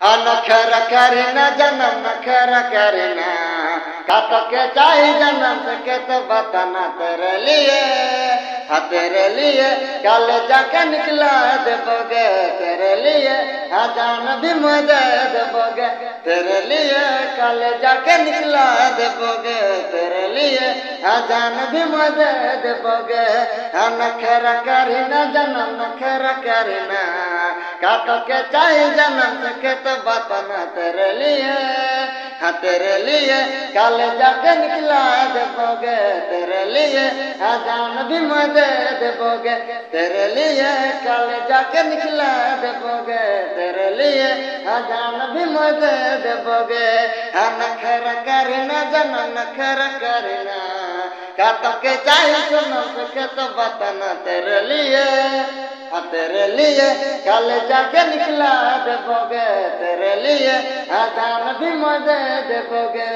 हाँ नखरा करना जन्म नखरा करना काटो के चाहिए जन्म से के तो बताना तेरे लिए। हाँ तेरे लिए कल जाके निकला देवोगे तेरे लिए। हाँ जान भी मुझे देवोगे तेरे लिए कल जाके निकला देवोगे तेरे लिए। हाँ जान भी मुझे देवोगे। हाँ नखरा करना जन्म नखरा करना काटो के चाहिए जन्म से के तो बताना तेरे लिए। हाँ तेरे लिए कल जाके निकला देवोगे तेरे लिए। हाँ जान भी मुझे देवोगे तेरे लिए कल जाके निकला देवोगे तेरे लिए। हाँ जान भी मुझे देवोगे। हाँ नखरा करना जन्म नखरा करना काटो के चाहिए जन्म से के तो बताना तेरे लिए। हाँ तेरे लिए कल जाके निकला देवोगे तेरे लिए। हाँ जान भी मुझे देवोगे।